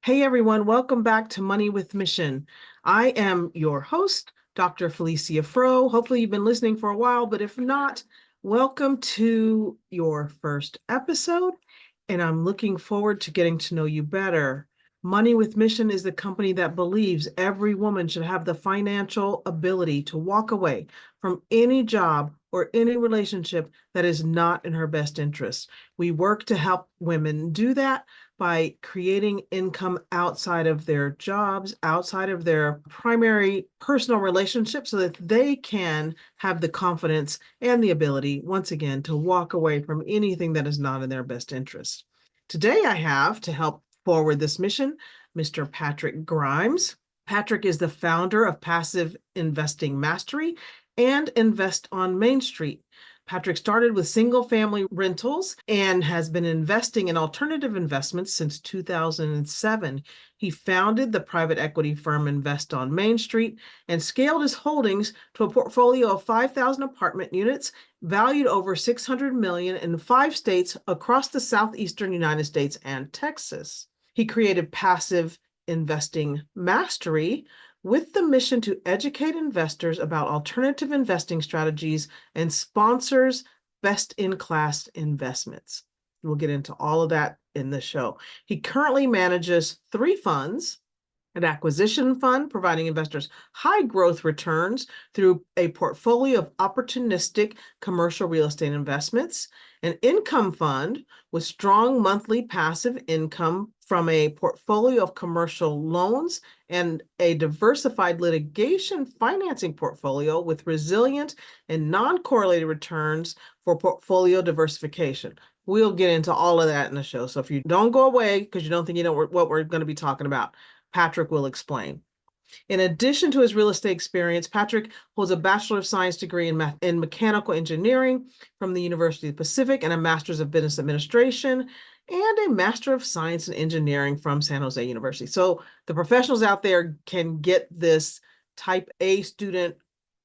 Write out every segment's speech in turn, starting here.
Hey everyone, welcome back to Money with Mission. I am your host, Dr. Felecia Froe. Hopefully you've been listening for a while, but if not, welcome to your first episode, and I'm looking forward to getting to know you better. Money with Mission is the company that believes every woman should have the financial ability to walk away from any job or any relationship that is not in her best interest. We work to help women do that by creating income outside of their jobs, outside of their primary personal relationships, so that they can have the confidence and the ability, once again, to walk away from anything that is not in their best interest. Today, I have to help forward this mission, Mr. Patrick Grimes. Patrick is the founder of Passive Investing Mastery and Invest on Main Street. Patrick started with single family rentals and has been investing in alternative investments since 2007. He founded the private equity firm Invest on Main Street and scaled his holdings to a portfolio of 5,000 apartment units valued over $600 million in 5 states across the southeastern United States and Texas. He created Passive Investing Mastery with the mission to educate investors about alternative investing strategies and sponsors best-in-class investments. We'll get into all of that in the show. He currently manages 3 funds: an acquisition fund providing investors high growth returns through a portfolio of opportunistic commercial real estate investments, an income fund with strong monthly passive income from a portfolio of commercial loans, and a diversified litigation financing portfolio with resilient and non-correlated returns for portfolio diversification. We'll get into all of that in the show. So if you don't go away because you don't think you know what we're going to be talking about, Patrick will explain. In addition to his real estate experience, Patrick holds a Bachelor of Science degree in Mechanical Engineering from the University of the Pacific and a Master's of Business Administration and a Master of Science in Engineering from San Jose University. So the professionals out there can get this type A student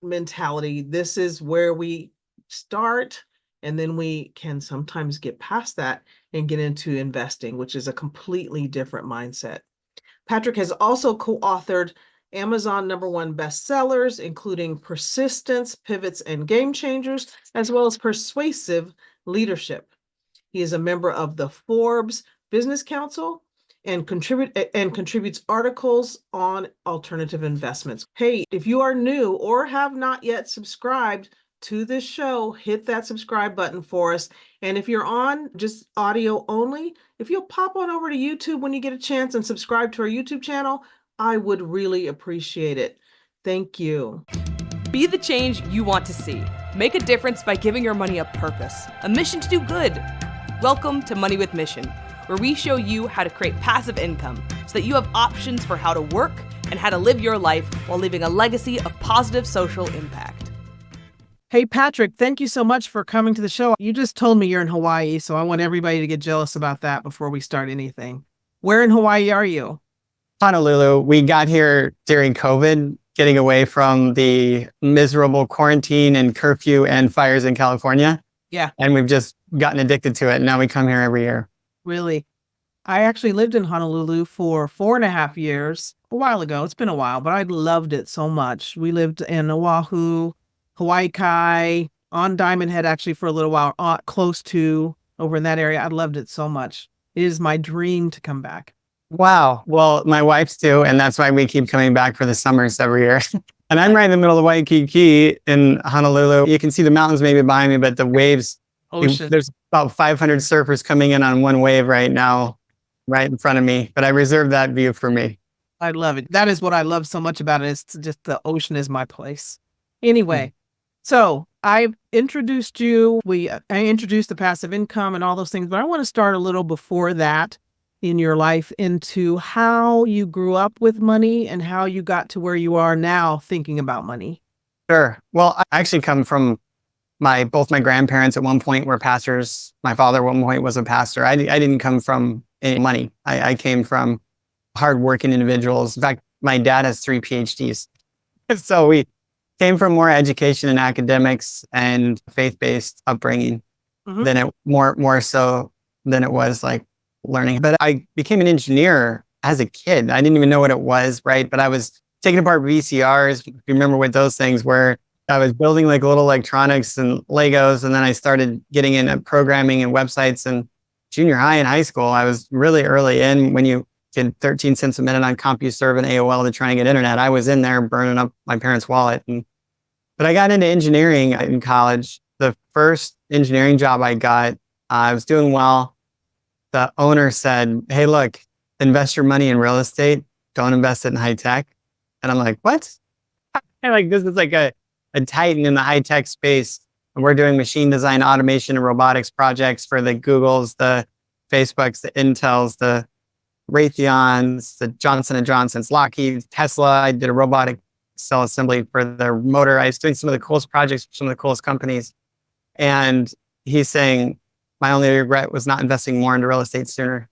mentality. This is where we start, and then we can sometimes get past that and get into investing, which is a completely different mindset. Patrick has also co-authored Amazon #1 bestsellers, including Persistence, Pivots, and Game Changers, as well as Persuasive Leadership. He is a member of the Forbes Business Council and contributes articles on alternative investments. Hey, if you are new or have not yet subscribed to this show, hit that subscribe button for us. And if you're on just audio only, if you'll pop on over to YouTube when you get a chance and subscribe to our YouTube channel, I would really appreciate it. Thank you. Be the change you want to see. Make a difference by giving your money a purpose, a mission to do good. Welcome to Money with Mission, where we show you how to create passive income so that you have options for how to work and how to live your life while leaving a legacy of positive social impact. Hey, Patrick, thank you so much for coming to the show. You just told me you're in Hawaii, so I want everybody to get jealous about that before we start anything. Where in Hawaii are you? Honolulu. We got here during COVID, getting away from the miserable quarantine and curfew and fires in California. Yeah. And we've just gotten addicted to it. And now we come here every year. Really? I actually lived in Honolulu for 4.5 years a while ago. It's been a while, but I loved it so much. We lived in Oahu, Hawaii Kai, on Diamond Head actually for a little while, close to over in that area. I loved it so much. It is my dream to come back. Wow. Well, my wife's too. And that's why we keep coming back for the summers every year. And I'm right in the middle of Waikiki in Honolulu. You can see the mountains maybe behind me, but the waves, there's about 500 surfers coming in on one wave right now, right in front of me. But I reserve that view for me. I love it. That is what I love so much about it. It's just the ocean is my place. Anyway, so I've introduced you. I introduced the passive income and all those things, but I want to start a little before that in your life into how you grew up with money and how you got to where you are now thinking about money. Sure. Well, I actually come from both my grandparents at one point were pastors. My father at one point was a pastor. I didn't come from any money. I came from hardworking individuals. In fact, my dad has 3 PhDs. So we came from more education and academics and faith-based upbringing than it more so than it was like learning. But I became an engineer as a kid. I didn't even know what it was, right? But I was taking apart VCRs. If you remember what those things were, I was building like little electronics and Legos. And then I started getting into programming and websites and junior high and high school. I was really early in when you get 13 cents a minute on CompuServe and AOL to try and get internet. I was in there burning up my parents' wallet. But I got into engineering in college. The first engineering job I got, I was doing well. The owner said, "Hey, look, invest your money in real estate. Don't invest it in high tech." And I'm like, "What?" And like, this is like a titan in the high tech space. And we're doing machine design, automation, and robotics projects for the Googles, the Facebooks, the Intels, the Raytheons, the Johnson and Johnsons, Lockheed, Tesla. I did a robotic cell assembly for their motor. I was doing some of the coolest projects for some of the coolest companies. And he's saying, my only regret was not investing more into real estate sooner.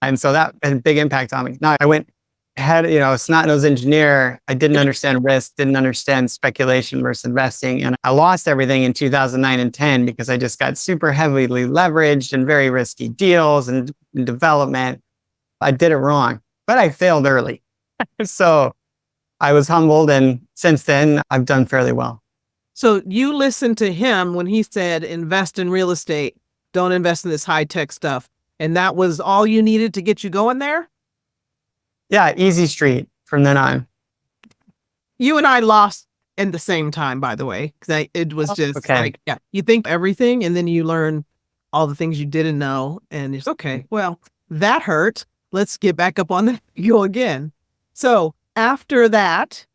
And so that had a big impact on me. Now I went had, a snot-nosed engineer. I didn't understand risk, didn't understand speculation versus investing. And I lost everything in 2009 and 10 because I just got super heavily leveraged and very risky deals and development. I did it wrong, but I failed early. So I was humbled. And since then, I've done fairly well. So you listened to him when he said, invest in real estate, don't invest in this high-tech stuff. And that was all you needed to get you going there? Yeah, easy street from then on. You and I lost at the same time, by the way, because it was just okay. like, yeah, you think everything and then you learn all the things you didn't know. And it's okay, well, that hurt. Let's get back up on the go again. So after that,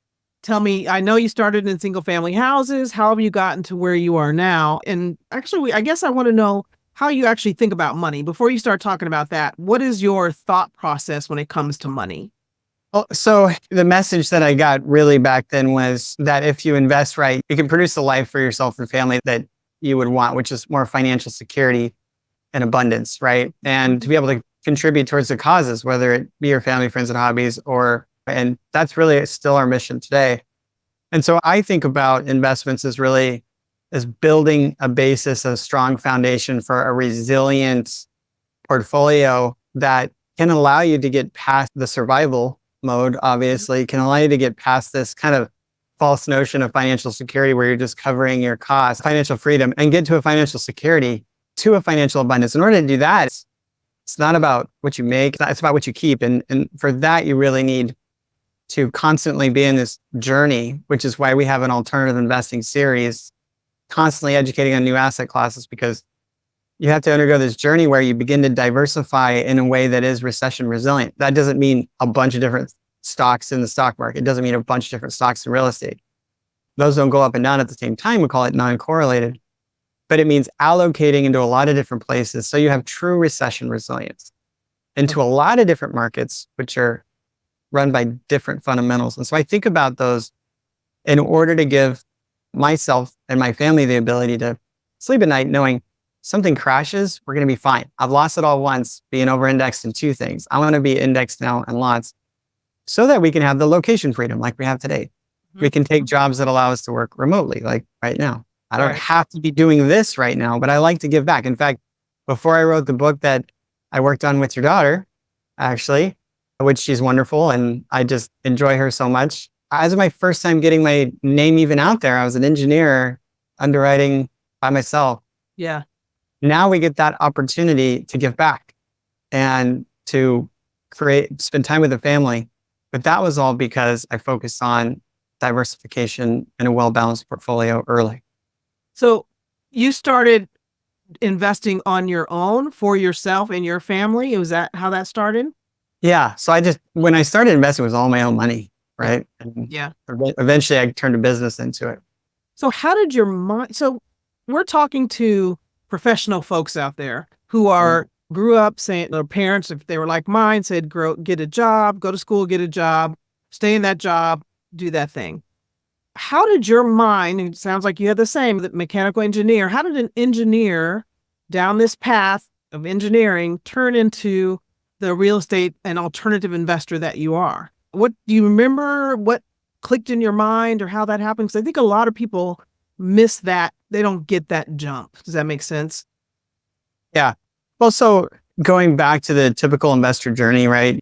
tell me, I know you started in single family houses. How have you gotten to where you are now? And actually, I guess I want to know how you actually think about money. Before you start talking about that, what is your thought process when it comes to money? Well, so the message that I got really back then was that if you invest right, you can produce the life for yourself and family that you would want, which is more financial security and abundance, right? And to be able to contribute towards the causes, whether it be your family, friends, and hobbies, and that's really still our mission today. And so I think about investments as building a basis, a strong foundation for a resilient portfolio that can allow you to get past the survival mode, obviously, can allow you to get past this kind of false notion of financial security where you're just covering your costs, financial freedom, and get to a financial security, to a financial abundance. In order to do that, it's not about what you make, it's about what you keep. And for that, you really need to constantly be in this journey, which is why we have an alternative investing series, constantly educating on new asset classes, because you have to undergo this journey where you begin to diversify in a way that is recession resilient. That doesn't mean a bunch of different stocks in the stock market. It doesn't mean a bunch of different stocks in real estate. Those don't go up and down at the same time. We call it non-correlated. But it means allocating into a lot of different places so you have true recession resilience into a lot of different markets, which are run by different fundamentals. And so I think about those in order to give myself and my family the ability to sleep at night knowing something crashes, we're going to be fine. I've lost it all once, being over-indexed in two things. I want to be indexed now in lots so that we can have the location freedom like we have today. We can take jobs that allow us to work remotely, like right now. I don't have to be doing this right now, but I like to give back. In fact, before I wrote the book that I worked on with your daughter, actually, which she's wonderful, and I just enjoy her so much. As my first time getting my name even out there, I was an engineer underwriting by myself. Yeah. Now we get that opportunity to give back and to spend time with the family. But that was all because I focused on diversification and a well-balanced portfolio early. So you started investing on your own for yourself and your family. Was that how that started? Yeah. So when I started investing, it was all my own money, right? And yeah. Eventually I turned a business into it. So how did your mind, so we're talking to professional folks out there who grew up saying, their parents, if they were like mine, said, get a job, go to school, get a job, stay in that job, do that thing. How did your mind, it sounds like you had the same, the mechanical engineer, how did an engineer down this path of engineering turn into the real estate and alternative investor that you are? What do you remember? What clicked in your mind or how that happened? Because I think a lot of people miss that. They don't get that jump. Does that make sense? Yeah. Well, so going back to the typical investor journey, right?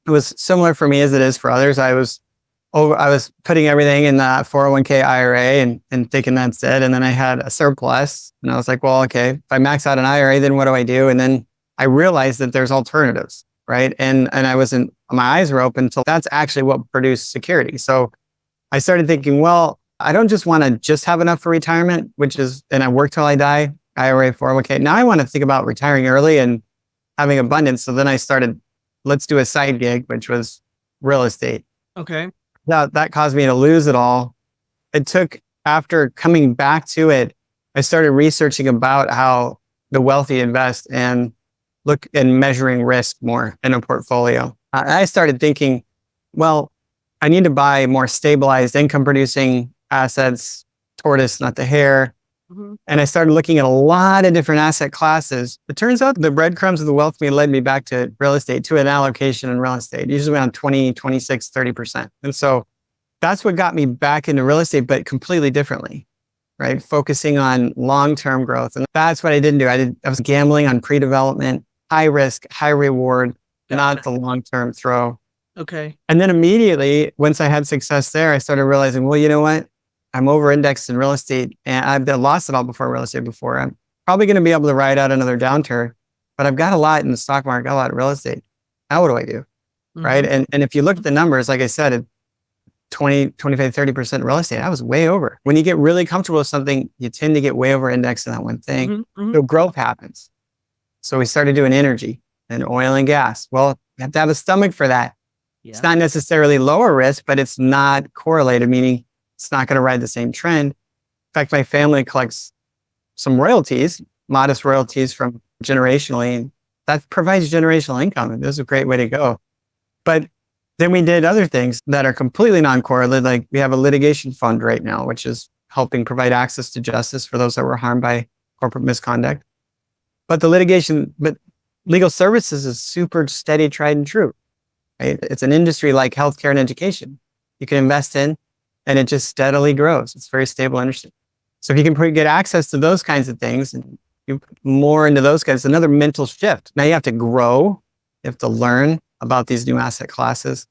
it was similar for me as it is for others. I was putting everything in that 401k IRA and thinking that's it. And then I had a surplus and I was like, well, okay, if I max out an IRA, then what do I do? And then I realized that there's alternatives, right? And my eyes were open to that's actually what produced security. So I started thinking, well, I don't just want to just have enough for retirement, and I work till I die, IRA, 401k. Now I want to think about retiring early and having abundance. So then I started, let's do a side gig, which was real estate. Okay. That caused me to lose it all. After coming back to it, I started researching about how the wealthy invest and look and measuring risk more in a portfolio. I started thinking, well, I need to buy more stabilized income producing assets, tortoise, not the hare. Mm-hmm. And I started looking at a lot of different asset classes. It turns out the breadcrumbs of the wealth me led me back to real estate, to an allocation in real estate, usually around 20, 26, 30%. And so that's what got me back into real estate, but completely differently, right? Focusing on long-term growth. And that's what I didn't do. I was gambling on pre-development, high risk, high reward, not the long-term throw. Okay. And then immediately, once I had success there, I started realizing, well, you know what? I'm over-indexed in real estate and I've lost it all before real estate before. I'm probably going to be able to ride out another downturn, but I've got a lot in the stock market, got a lot of real estate. Now what do I do? Mm-hmm. Right. And if you look at the numbers, like I said, 20, 25, 30% real estate, I was way over. When you get really comfortable with something, you tend to get way over-indexed in that one thing. Mm-hmm. Mm-hmm. So growth happens. So we started doing energy and oil and gas. Well, you have to have a stomach for that. Yeah. It's not necessarily lower risk, but it's not correlated, meaning it's not going to ride the same trend. In fact, my family collects some royalties, modest royalties from generationally, and that provides generational income. And this is a great way to go. But then we did other things that are completely non-correlated. Like we have a litigation fund right now, which is helping provide access to justice for those that were harmed by corporate misconduct. But legal services is super steady, tried and true. Right? It's an industry like healthcare and education. You can invest in, and it just steadily grows. It's a very stable industry. So if you can get access to those kinds of things and you put more into those guys, another mental shift. Now you have to grow, you have to learn about these new asset classes,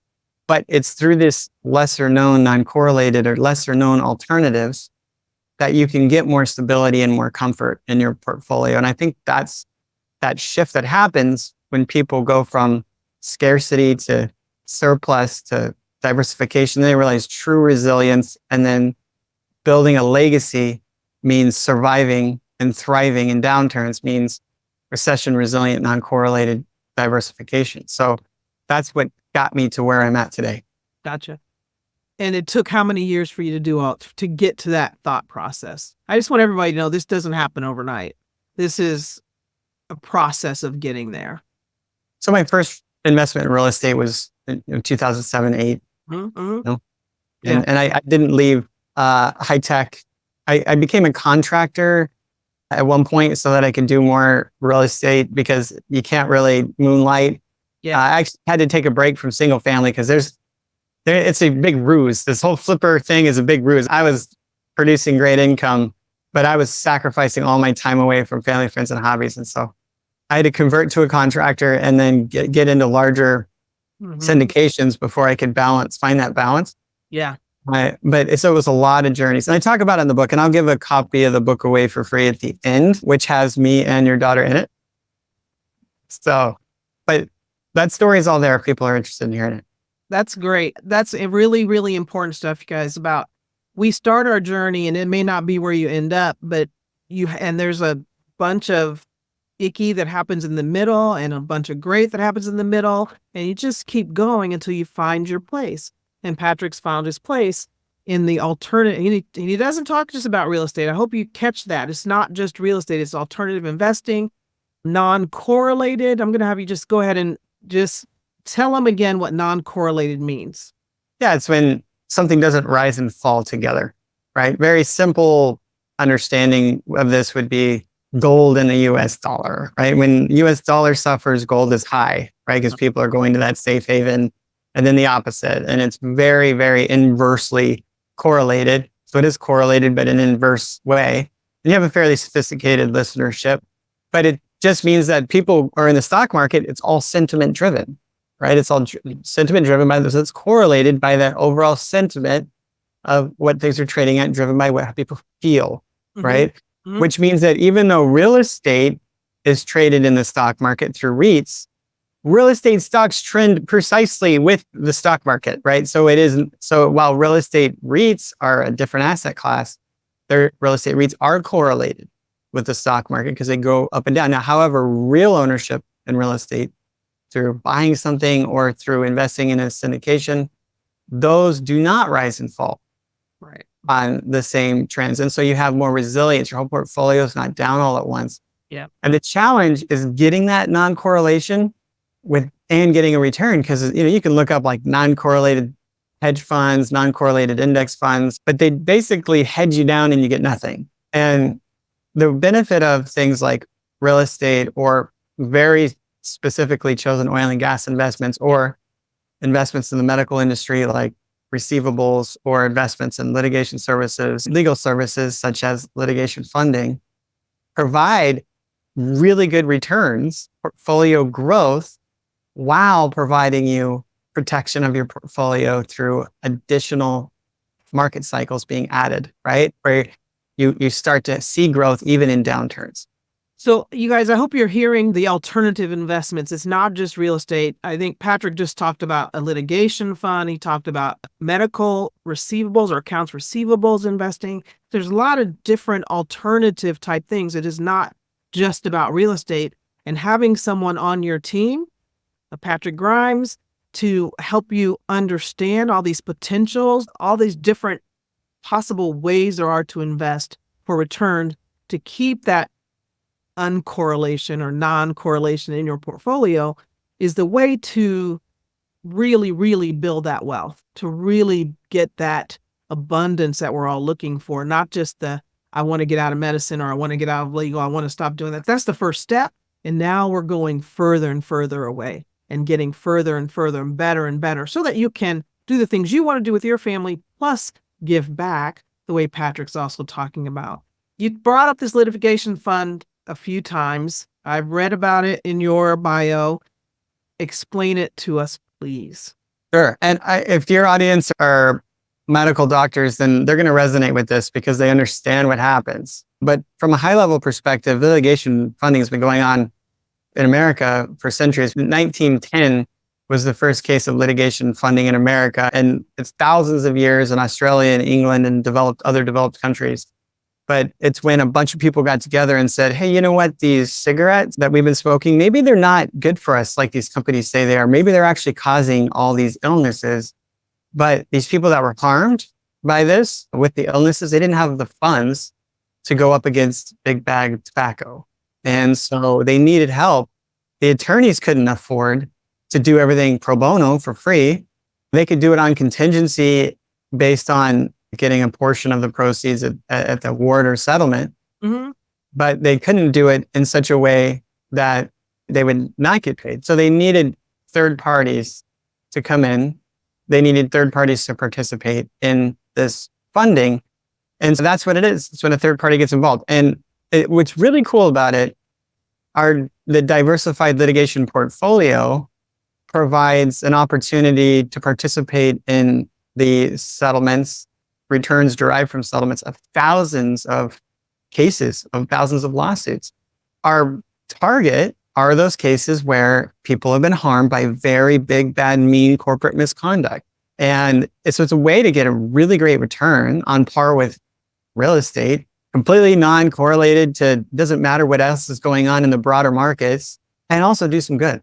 but it's through this lesser known, non-correlated or lesser known alternatives that you can get more stability and more comfort in your portfolio. And I think that's that shift that happens when people go from scarcity to surplus to diversification. They realize true resilience, and then building a legacy means surviving and thriving in downturns, means recession resilient, non-correlated diversification. So that's what got me to where I'm at today. Gotcha. And it took how many years for you to get to that thought process? I just want everybody to know this doesn't happen overnight. This is a process of getting there. So my first investment in real estate was in 2007, 8. Mm-hmm. You know? And I didn't leave high tech. I became a contractor at one point so that I could do more real estate because you can't really moonlight. Yeah. I actually had to take a break from single family because it's a big ruse. This whole flipper thing is a big ruse. I was producing great income, but I was sacrificing all my time away from family, friends, and hobbies. And so I had to convert to a contractor and then get into larger syndications before I could find that balance. Yeah. So it was a lot of journeys. And I talk about it in the book, and I'll give a copy of the book away for free at the end, which has me and your daughter in it. So, but that story is all there if people are interested in hearing it. That's great. That's a really, really important stuff, you guys, about we start our journey and it may not be where you end up, but there's a bunch of icky that happens in the middle and a bunch of great that happens in the middle. And you just keep going until you find your place. And Patrick's found his place in the alternative. He doesn't talk just about real estate. I hope you catch that. It's not just real estate. It's alternative investing, non-correlated. I'm going to have you just go ahead and just tell them again what non-correlated means. Yeah, it's when something doesn't rise and fall together, right? Very simple understanding of this would be gold and the US dollar, right? When US dollar suffers, gold is high, right? Because people are going to that safe haven, and then the opposite. And it's very, very inversely correlated. So it is correlated, but in an inverse way. And you have a fairly sophisticated listenership, but it just means that people are in the stock market. It's all sentiment driven. right? It's all sentiment driven by this. It's correlated by that overall sentiment of what things are trading at, driven by what people feel, right? Which means that even though real estate is traded in the stock market through REITs, real estate stocks trend precisely with the stock market, right? So it isn't, so while real estate REITs are a different asset class, their real estate REITs are correlated with the stock market because they go up and down. Now, however, real ownership in real estate through buying something or through investing in a syndication, those do not rise and fall on the same trends. And so you have more resilience. Your whole portfolio is not down all at once. Yeah. And the challenge is getting that non-correlation with and getting a return, because you can look up like non-correlated hedge funds, non-correlated index funds, but they basically hedge you down and you get nothing. And the benefit of things like real estate or very specifically chosen oil and gas investments or investments in the medical industry like receivables or investments in litigation services, legal services such as litigation funding, provide really good returns, portfolio growth, while providing you protection of your portfolio through additional market cycles being added, right? Where you start to see growth even in downturns. So you guys, I hope you're hearing the alternative investments. It's not just real estate. I think Patrick just talked about a litigation fund. He talked about medical receivables or accounts receivables investing. There's a lot of different alternative type things. It is not just about real estate. And having someone on your team, Patrick Grimes, to help you understand all these potentials, all these different possible ways there are to invest for return, to keep that uncorrelation or non-correlation in your portfolio, is the way to really, really build that wealth, to really get that abundance that we're all looking for, not just the, I want to get out of medicine or I want to get out of legal, I want to stop doing that. That's the first step. And now we're going further and further away and getting further and further and better so that you can do the things you want to do with your family, plus give back the way Patrick's also talking about. You brought up this litigation fund a few times. I've read about it in your bio. Explain it to us, please. Sure. And if your audience are medical doctors, then they're going to resonate with this because they understand what happens. But from a high level perspective, litigation funding has been going on in America for centuries. 1910 was the first case of litigation funding in America. And it's thousands of years in Australia and England and other developed countries. But it's when a bunch of people got together and said, hey, you know what? These cigarettes that we've been smoking, maybe they're not good for us like these companies say they are. Maybe they're actually causing all these illnesses. But these people that were harmed by this with the illnesses, they didn't have the funds to go up against big bag tobacco. And so they needed help. The attorneys couldn't afford to do everything pro bono for free. They could do it on contingency based on getting a portion of the proceeds at the award or settlement. But they couldn't do it in such a way that they would not get paid. So they needed third parties to come in. They needed third parties to participate in this funding. And so that's what it is. It's when a third party gets involved. And what's really cool about it are the diversified litigation portfolio provides an opportunity to participate in the settlements, returns derived from settlements of thousands of cases, of thousands of lawsuits. Our target are those cases where people have been harmed by very big, bad, mean corporate misconduct. And so it's a way to get a really great return on par with real estate, completely non-correlated to, doesn't matter what else is going on in the broader markets, and also do some good.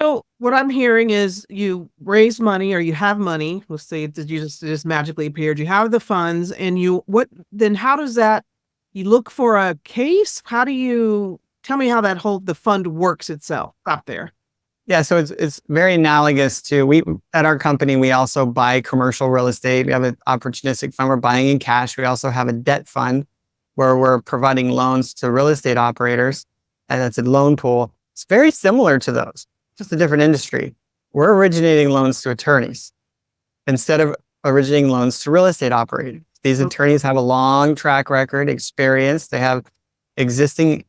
So what I'm hearing is you raise money or you have money. Let's say that you just magically appeared. You have the funds and how does that, you look for a case? How do you, tell me how the fund works itself out there. Yeah, so it's very analogous to, at our company, we also buy commercial real estate. We have an opportunistic fund we're buying in cash. We also have a debt fund where we're providing loans to real estate operators, and that's a loan pool. It's very similar to those, just a different industry. We're originating loans to attorneys instead of originating loans to real estate operators. These attorneys have a long track record, experience. They have existing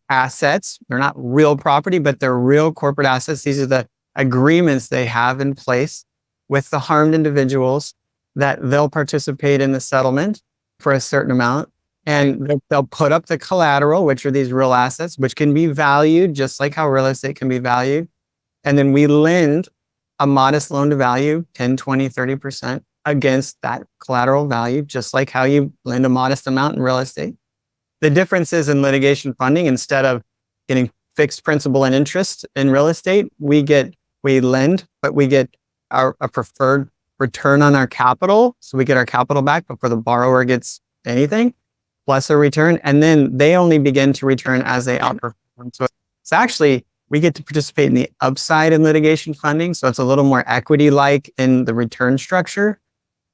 assets. They're not real property, but they're real corporate assets. These are the agreements they have in place with the harmed individuals that they'll participate in the settlement for a certain amount. And they'll put up the collateral, which are these real assets, which can be valued just like how real estate can be valued. And then we lend a modest loan to value, 10, 20, 30% against that collateral value, just like how you lend a modest amount in real estate. The difference is in litigation funding, instead of getting fixed principal and interest in real estate, we lend, but we get a preferred return on our capital. So we get our capital back before the borrower gets anything, plus a return. And then they only begin to return as they outperform. So it's actually, we get to participate in the upside in litigation funding. So it's a little more equity-like in the return structure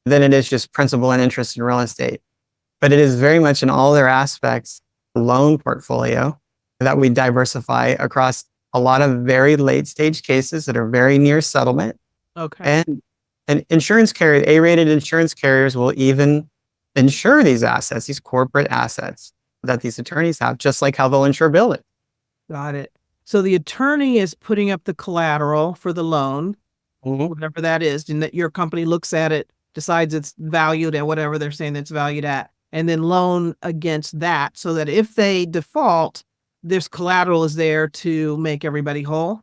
than it is just principal and interest in real estate. But it is very much in all their aspects, a loan portfolio that we diversify across a lot of very late stage cases that are very near settlement. Okay. And insurance carriers, A-rated insurance carriers will even insure these assets, these corporate assets that these attorneys have, just like how they'll insure buildings. Got it. So the attorney is putting up the collateral for the loan, whatever that is, and that your company looks at it, decides it's valued at whatever they're saying it's valued at, and then loan against that so that if they default, this collateral is there to make everybody whole?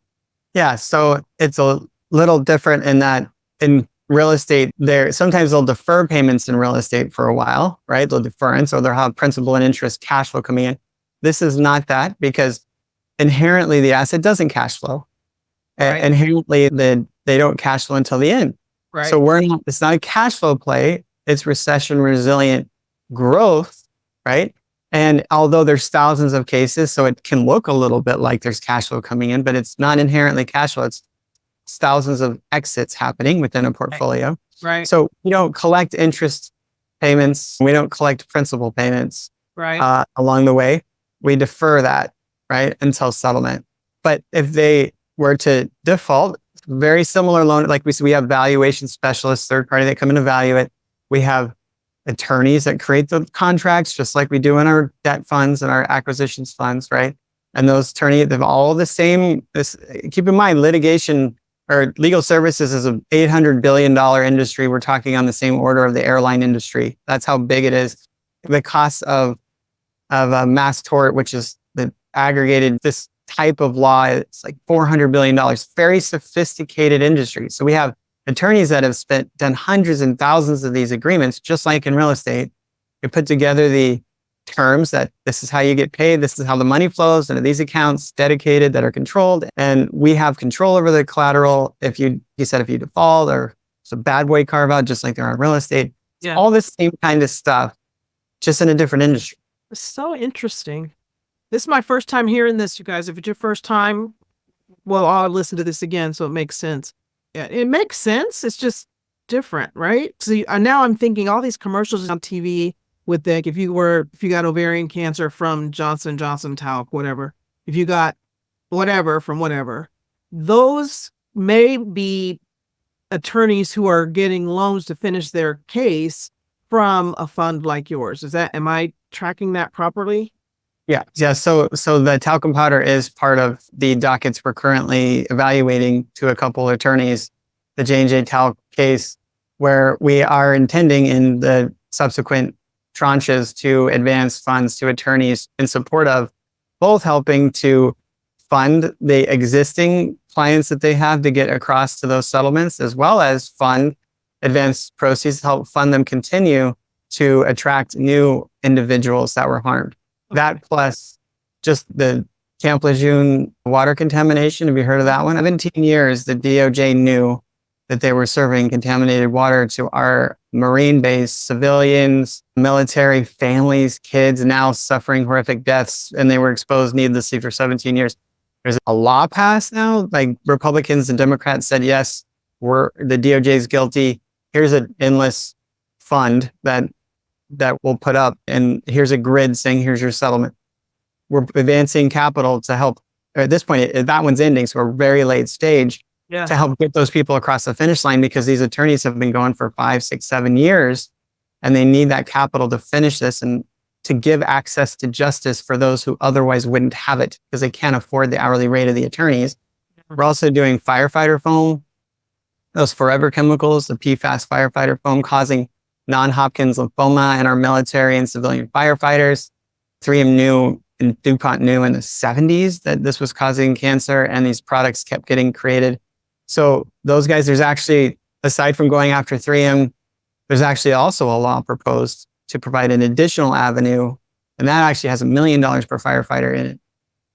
Yeah, so it's a little different in that in real estate, sometimes they'll defer payments in real estate for a while, right? They'll defer, and so they'll have principal and interest cash flow coming in. This is not that, because inherently the asset doesn't cash flow. Right. Inherently they don't cash flow until the end. Right. So it's not a cash flow play, it's recession resilient growth, right? And although there's thousands of cases, so it can look a little bit like there's cash flow coming in, but it's not inherently cash flow. It's thousands of exits happening within a portfolio. Right. So we don't collect interest payments. We don't collect principal payments along the way. We defer that, right, until settlement. But if they were to default, very similar loan, like we have valuation specialists, third party that come in and value it. We have attorneys that create the contracts, just like we do in our debt funds and our acquisitions funds, right? And those attorneys, they're all the same. Keep in mind, litigation or legal services is an $800 billion industry. We're talking on the same order of the airline industry. That's how big it is. The cost of a mass tort, which is the aggregated, this type of law, it's like $400 billion. Very sophisticated industry. So we have attorneys that have done hundreds and thousands of these agreements, just like in real estate. You put together the terms that this is how you get paid, this is how the money flows into these accounts dedicated that are controlled, and we have control over the collateral. If you default, or it's a bad boy carve out, just like there are in real estate. Yeah. All this same kind of stuff, just in a different industry. It's so interesting. This is my first time hearing this, you guys. If it's your first time, well, I'll listen to this again so it makes sense. Yeah, it makes sense. It's just different, right? So now I'm thinking all these commercials on TV with like, if you got ovarian cancer from Johnson & Johnson talc, whatever, if you got whatever from whatever, those may be attorneys who are getting loans to finish their case from a fund like yours. Am I tracking that properly? Yeah. So the talcum powder is part of the dockets we're currently evaluating to a couple of attorneys, the J&J talc case, where we are intending in the subsequent tranches to advance funds to attorneys in support of both helping to fund the existing clients that they have to get across to those settlements, as well as fund advanced proceeds to help fund them continue to attract new individuals that were harmed. That plus just the Camp Lejeune water contamination. Have you heard of that one? 17 years, the DOJ knew that they were serving contaminated water to our Marine base, civilians, military, families, kids now suffering horrific deaths, and they were exposed needlessly for 17 years. There's a law passed now, like Republicans and Democrats said, yes, the DOJ is guilty. Here's an endless fund that we'll put up, and here's a grid saying, here's your settlement. We're advancing capital to help, at this point, that one's ending, so we're very late stage to help get those people across the finish line, because these attorneys have been going for 5, 6, 7 years, and they need that capital to finish this and to give access to justice for those who otherwise wouldn't have it because they can't afford the hourly rate of the attorneys. We're also doing firefighter foam, those forever chemicals, the PFAS firefighter foam causing non-Hodgkin's lymphoma in our military and civilian firefighters. 3M knew and DuPont knew in the 70s that this was causing cancer, and these products kept getting created. So those guys, there's actually, aside from going after 3M, there's actually also a law proposed to provide an additional avenue, and that actually has $1 million per firefighter in it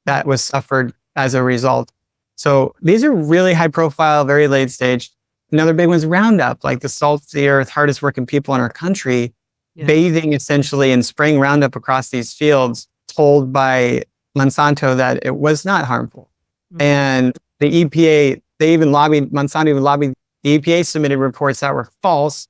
that was suffered as a result. So these are really high profile, very late stage. Another big one's Roundup, like the salt of the earth, hardest working people in our country, bathing essentially in spraying Roundup across these fields, told by Monsanto that it was not harmful. And the EPA, Monsanto even lobbied, the EPA submitted reports that were false.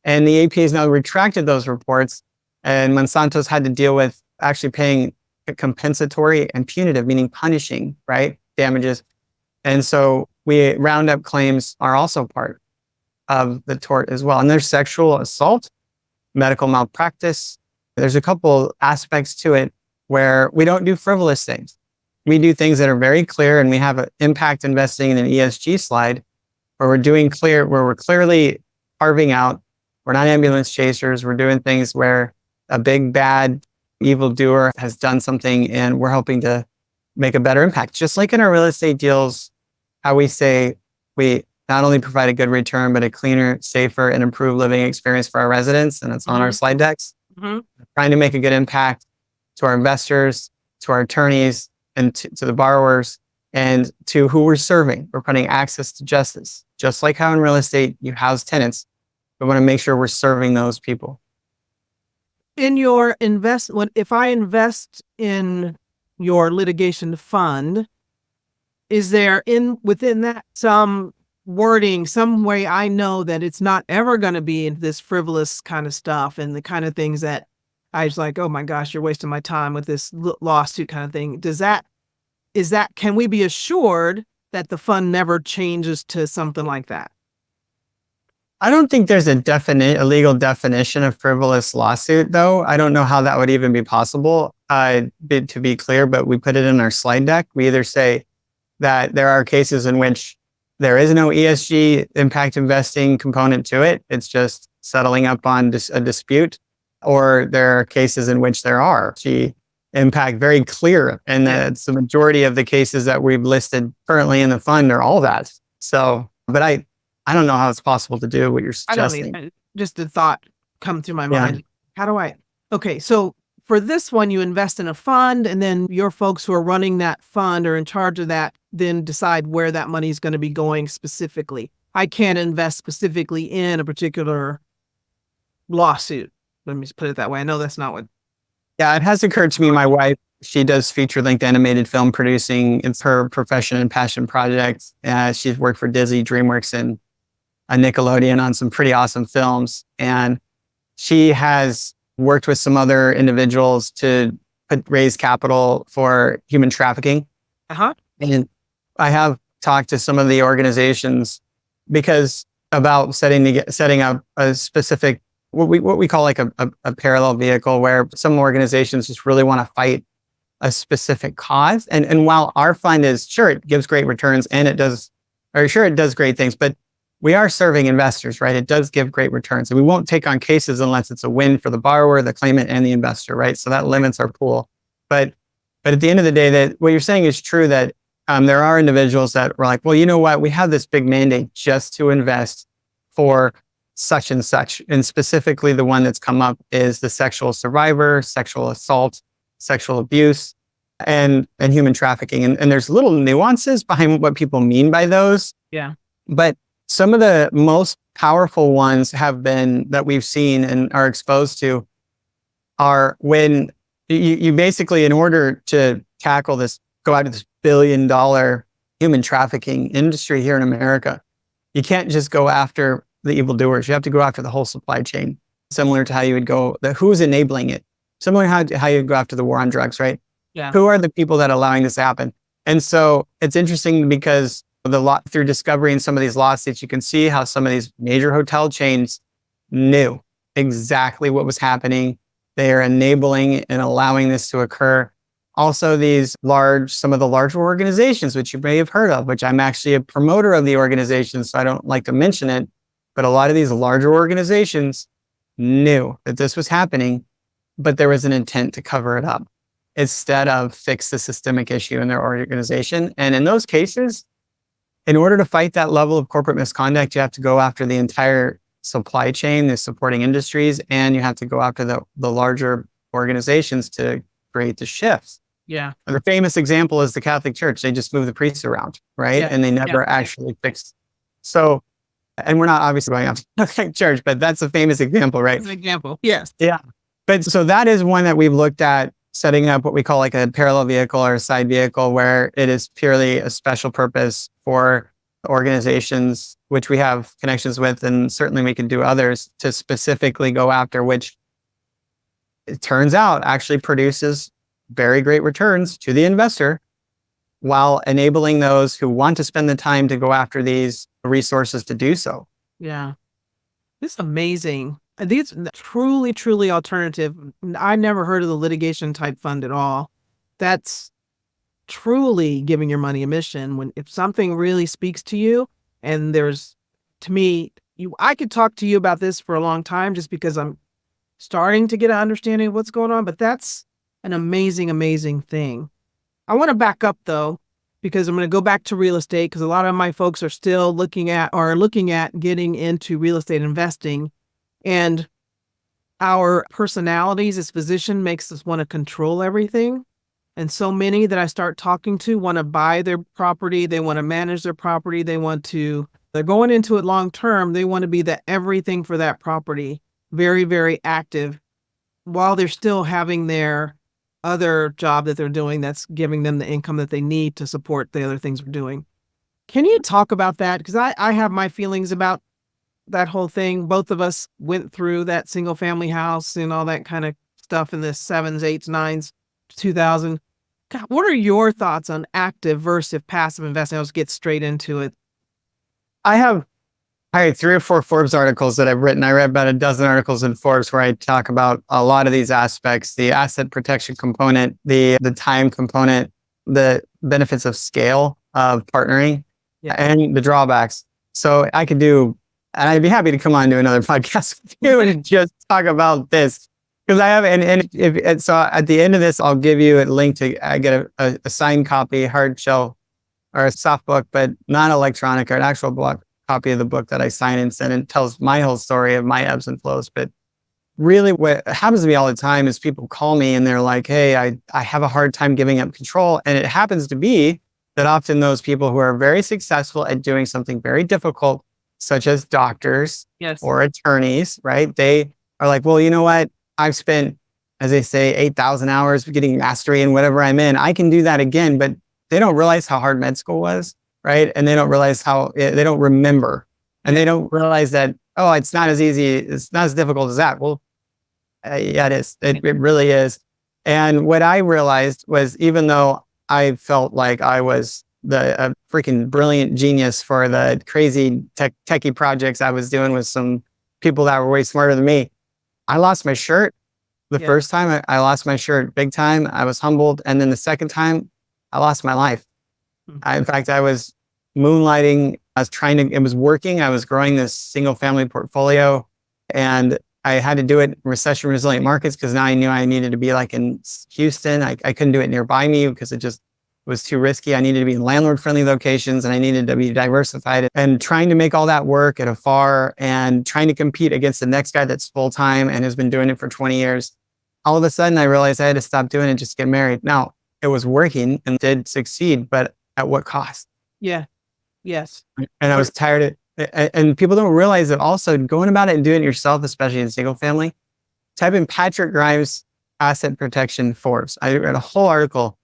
And the EPA has now retracted those reports. And Monsanto's had to deal with actually paying compensatory and punitive, meaning punishing, right, damages. And so Roundup claims are also part of the tort as well. And there's sexual assault, medical malpractice. There's a couple aspects to it where we don't do frivolous things. We do things that are very clear, and we have an impact investing in an ESG slide where we're clearly carving out. We're not ambulance chasers. We're doing things where a big, bad, evildoer has done something, and we're helping to make a better impact. Just like in our real estate deals, how we say we not only provide a good return, but a cleaner, safer, and improved living experience for our residents. And it's on our slide decks. Trying to make a good impact to our investors, to our attorneys, and to the borrowers, and to who we're serving. We're putting access to justice. Just like how in real estate you house tenants, we want to make sure we're serving those people. In your investment, if I invest in your litigation fund, is there within that some wording, some way I know that it's not ever going to be in this frivolous kind of stuff and the kind of things that I was like, oh my gosh, you're wasting my time with this lawsuit kind of thing. Can we be assured that the fund never changes to something like that? I don't think there's a legal definition of frivolous lawsuit, though. I don't know how that would even be possible, to be clear, but we put it in our slide deck. We either say that there are cases in which there is no ESG impact investing component to it. It's just settling up on a dispute. Or there are cases in which there are ESG impact very clear. And it's the majority of the cases that we've listed currently in the fund are all that. So, but I don't know how it's possible to do what you're suggesting. I don't just a thought come through my mind. Okay, so for this one, you invest in a fund, and then your folks who are running that fund or in charge of that then decide where that money is going to be going specifically. I can't invest specifically in a particular lawsuit. Let me just put it that way. I know that's not what. Yeah, it has occurred to me. My wife, she does feature-length animated film producing. It's her profession and passion project. She's worked for Disney, DreamWorks, and Nickelodeon on some pretty awesome films. And she has worked with some other individuals to raise capital for human trafficking. And I have talked to some of the organizations about setting up a specific, what we call like a parallel vehicle, where some organizations just really want to fight a specific cause. And while our fund is, sure, it gives great returns and it does great things, but we are serving investors, right? It does give great returns. And we won't take on cases unless it's a win for the borrower, the claimant, and the investor, right? So that limits our pool. But at the end of the day, that what you're saying is true, that there are individuals that were like, well, you know what? We have this big mandate just to invest for such and such. And specifically the one that's come up is the sexual survivor, sexual assault, sexual abuse, and human trafficking. And there's little nuances behind what people mean by those. Yeah. But some of the most powerful ones have been that we've seen and are exposed to are when you basically, in order to tackle this, go out to this $1 billion human trafficking industry here in America, you can't just go after the evildoers. You have to go after the whole supply chain, similar to how you would go, who's enabling it, similar to how you go after the war on drugs, right? Yeah. Who are the people that are allowing this to happen? And so it's interesting because through discovery in some of these lawsuits, you can see how some of these major hotel chains knew exactly what was happening. They are enabling and allowing this to occur. Also, some of the larger organizations, which you may have heard of, which I'm actually a promoter of the organization, so I don't like to mention it, but a lot of these larger organizations knew that this was happening, but there was an intent to cover it up instead of fix the systemic issue in their organization. And in those cases, in order to fight that level of corporate misconduct, you have to go after the entire supply chain, the supporting industries, and you have to go after the larger organizations to create the shifts. Yeah. The famous example is the Catholic Church. They just moved the priests around, right? Yeah. And they never actually fixed. So, and we're not obviously going after the Catholic Church, but that's a famous example, right? That's an example. Yes. Yeah. But so that is one that we've looked at, setting up what we call like a parallel vehicle or a side vehicle, where it is purely a special purpose for organizations, which we have connections with, and certainly we can do others to specifically go after, which it turns out actually produces very great returns to the investor while enabling those who want to spend the time to go after these resources to do so. Yeah. This is amazing. These truly, truly alternative. I never heard of the litigation type fund at all. That's truly giving your money a mission. If something really speaks to you, and to me, I could talk to you about this for a long time just because I'm starting to get an understanding of what's going on, but that's an amazing, amazing thing. I want to back up though, because I'm going to go back to real estate, because a lot of my folks are still looking at getting into real estate investing. And our personalities as physicians makes us want to control everything. And so many that I start talking to want to buy their property. They want to manage their property. They're going into it long term. They want to be the everything for that property. Very, very active while they're still having their other job that they're doing that's giving them the income that they need to support the other things we're doing. Can you talk about that? Because I have my feelings about that whole thing. Both of us went through that single family house and all that kind of stuff in the 7s, 8s, 9s, 2000. God, what are your thoughts on active versus passive investing? I'll just get straight into it. I have 3 or 4 Forbes articles that I've written. I read about a dozen articles in Forbes where I talk about a lot of these aspects: the asset protection component, the time component, the benefits of scale of partnering, and the drawbacks. So I could do, and I'd be happy to come on to another podcast with you and just talk about this. Because I have, so at the end of this, I'll give you a link I get a signed copy, hard shell, or a soft book, but not electronic, or an actual book. Copy of the book that I sign and send, and it tells my whole story of my ebbs and flows. But really what happens to me all the time is people call me and they're like, hey, I have a hard time giving up control. And it happens to be that often those people who are very successful at doing something very difficult, such as doctors or attorneys, right? They are like, well, you know what? I've spent, as they say, 8,000 hours getting mastery in whatever I'm in. I can do that again, but they don't realize how hard med school was. Right. And they don't realize they don't remember, and they don't realize that, oh, it's not as easy. It's not as difficult as that. Well, yeah, it is. It really is. And what I realized was, even though I felt like I was a freaking brilliant genius for the crazy techie projects I was doing with some people that were way smarter than me, I lost my shirt. The first time I lost my shirt big time. I was humbled. And then the second time I lost my life. In fact, I was moonlighting. It was working. I was growing this single family portfolio, and I had to do it in recession resilient markets because now I knew I needed to be like in Houston. I couldn't do it nearby me because it just was too risky. I needed to be in landlord friendly locations, and I needed to be diversified, and trying to make all that work at afar and trying to compete against the next guy that's full time and has been doing it for 20 years. All of a sudden I realized I had to stop doing it and just get married. Now it was working and did succeed, but at what cost? Yeah. Yes. And I was tired of it. And people don't realize that also going about it and doing it yourself, especially in single family, type in Patrick Grimes asset protection Forbes. I read a whole article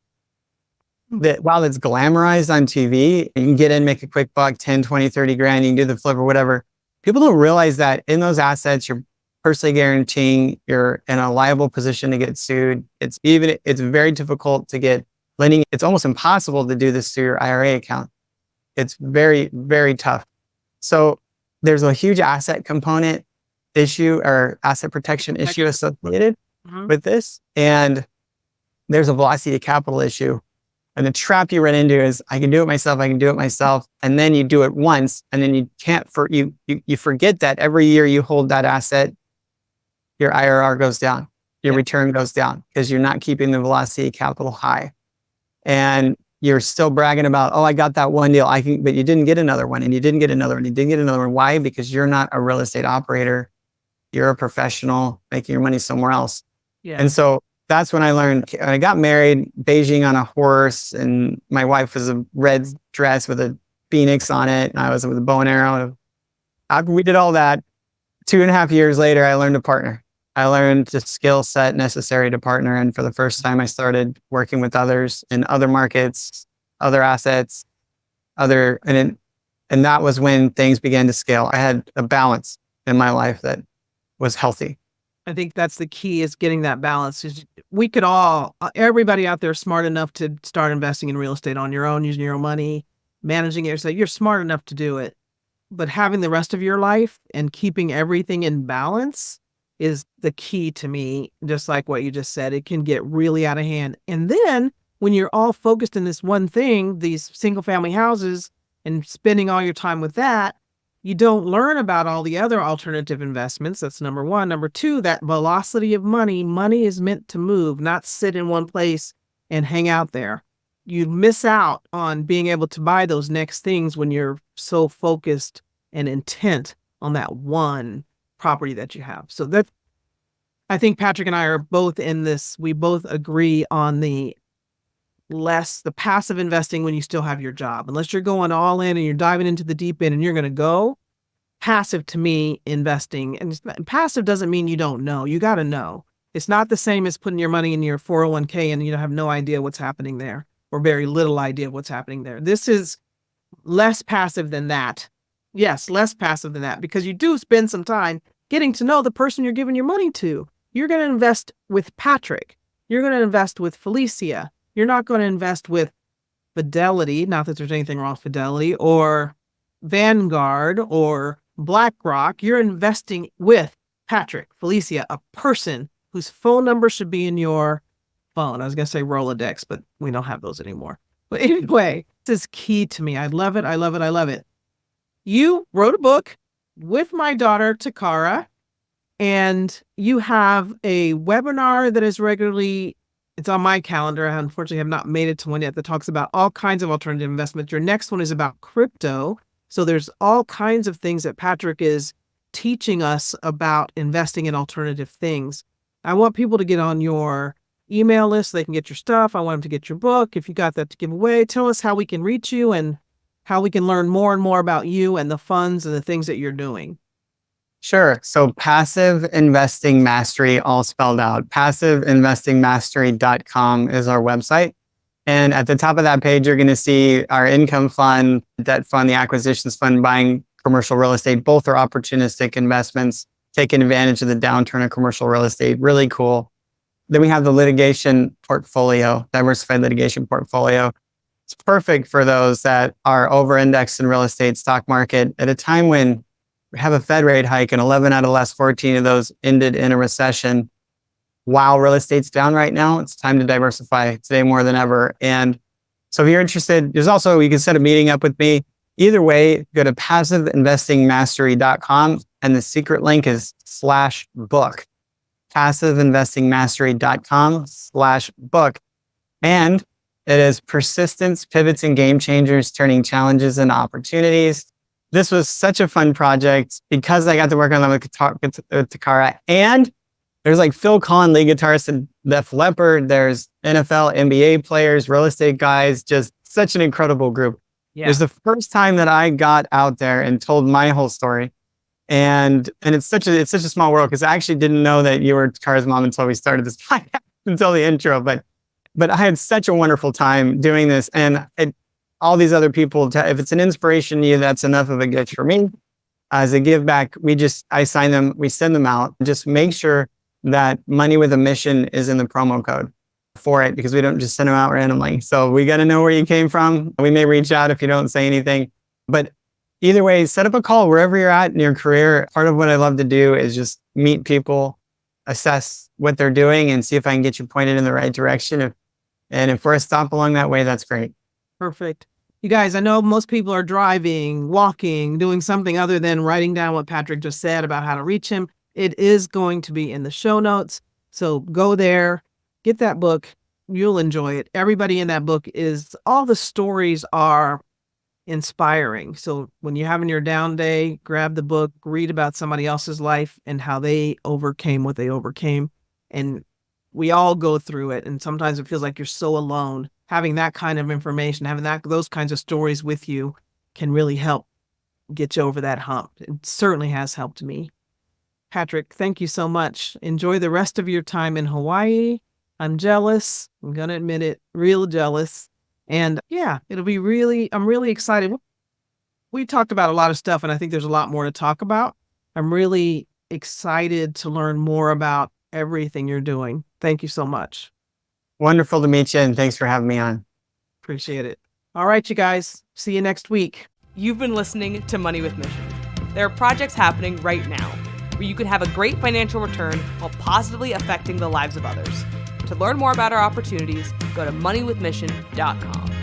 that while it's glamorized on TV, you can get in, make a quick buck, 10, 20, 30 grand, you can do the flip or whatever. People don't realize that in those assets, you're personally guaranteeing you're in a liable position to get sued. It's very difficult to get lending. It's almost impossible to do this through your IRA account. It's very, very tough. So there's a huge asset component issue or asset protection issue associated. with this. And there's a velocity of capital issue. And the trap you run into is I can do it myself. And then you do it once, and then you can't you forget that every year you hold that asset, your IRR goes down, your return goes down because you're not keeping the velocity of capital high. And you're still bragging about, oh, I got that one deal. But you didn't get another one, and you didn't get another one. You didn't get another one. Why? Because you're not a real estate operator. You're a professional making your money somewhere else. Yeah. And so that's when I learned. When I got married, Beijing on a horse, and my wife was a red dress with a phoenix on it, and I was with a bow and arrow. After we did all that, 2.5 years later, I learned to partner. I learned the skill set necessary to partner, and for the first time, I started working with others in other markets, other assets, and that was when things began to scale. I had a balance in my life that was healthy. I think that's the key, is getting that balance. We could everybody out there smart enough to start investing in real estate on your own, using your own money, managing it. So you're smart enough to do it. But having the rest of your life and keeping everything in balance is the key to me. Just like what you just said, it can get really out of hand. And then when you're all focused in this one thing, these single family houses, and spending all your time with that, you don't learn about all the other alternative investments. That's number one. Number two, that velocity of money. Money is meant to move, not sit in one place and hang out there. You miss out on being able to buy those next things when you're so focused and intent on that one property that you have. So I think Patrick and I are both in this. We both agree on the passive investing when you still have your job. Unless you're going all in and you're diving into the deep end and you're going to go. Passive, to me, investing, and passive doesn't mean you don't know. You got to know. It's not the same as putting your money in your 401k and you have no idea what's happening there, or very little idea of what's happening there. This is less passive than that. Yes, less passive than that, because you do spend some time getting to know the person you're giving your money to. You're going to invest with Patrick. You're going to invest with Felecia. You're not going to invest with Fidelity, not that there's anything wrong with Fidelity, or Vanguard, or BlackRock. You're investing with Patrick, Felecia, a person whose phone number should be in your phone. I was going to say Rolodex, but we don't have those anymore. But anyway, this is key to me. I love it. I love it. I love it. You wrote a book with my daughter, Takara, and you have a webinar that is regularly, it's on my calendar. I unfortunately have not made it to one yet, that talks about all kinds of alternative investments. Your next one is about crypto. So there's all kinds of things that Patrick is teaching us about investing in alternative things. I want people to get on your email list so they can get your stuff. I want them to get your book. If you got that to give away, tell us how we can reach you and how we can learn more and more about you and the funds and the things that you're doing. Sure. So Passive Investing Mastery, all spelled out. PassiveInvestingMastery.com is our website. And at the top of that page, you're going to see our income fund, debt fund, the acquisitions fund, buying commercial real estate. Both are opportunistic investments, taking advantage of the downturn of commercial real estate. Really cool. Then we have the litigation portfolio, diversified litigation portfolio. It's perfect for those that are over-indexed in real estate, stock market, at a time when we have a Fed rate hike, and 11 out of the last 14 of those ended in a recession. While real estate's down right now, it's time to diversify today more than ever. And so if you're interested, you can set a meeting up with me. Either way, go to PassiveInvestingMastery.com, and the secret link is /book. PassiveInvestingMastery.com/book. And it is persistence, pivots, and game changers, turning challenges into opportunities. This was such a fun project because I got to work on them with Takara. And there's like Phil Collin, lead guitarist, and Def Leppard. There's NFL, NBA players, real estate guys, just such an incredible group. Yeah. It was the first time that I got out there and told my whole story. And it's such a small world, because I actually didn't know that you were Takara's mom until we started this podcast, until the intro. But I had such a wonderful time doing this. And all these other people, if it's an inspiration to you, that's enough of a gift for me. As a give back, I sign them, we send them out. Just make sure that Money with a Mission is in the promo code for it, because we don't just send them out randomly. So we got to know where you came from. We may reach out if you don't say anything, but either way, set up a call wherever you're at in your career. Part of what I love to do is just meet people, assess what they're doing and see if I can get you pointed in the right direction. And if we're a stop along that way, that's great. Perfect. You guys, I know most people are driving, walking, doing something other than writing down what Patrick just said about how to reach him. It is going to be in the show notes. So go there, get that book. You'll enjoy it. Everybody in that book all the stories are inspiring. So when you're having your down day, grab the book, read about somebody else's life and how they overcame what they overcame. And we all go through it. And sometimes it feels like you're so alone. Having that kind of information, having those kinds of stories with you can really help get you over that hump. It certainly has helped me. Patrick, thank you so much. Enjoy the rest of your time in Hawaii. I'm jealous. I'm going to admit it, real jealous. And yeah, I'm really excited. We talked about a lot of stuff and I think there's a lot more to talk about. I'm really excited to learn more about everything you're doing. Thank you so much. Wonderful to meet you, and thanks for having me on. Appreciate it. All right, you guys. See you next week. You've been listening to Money with Mission. There are projects happening right now where you can have a great financial return while positively affecting the lives of others. To learn more about our opportunities, go to moneywithmission.com.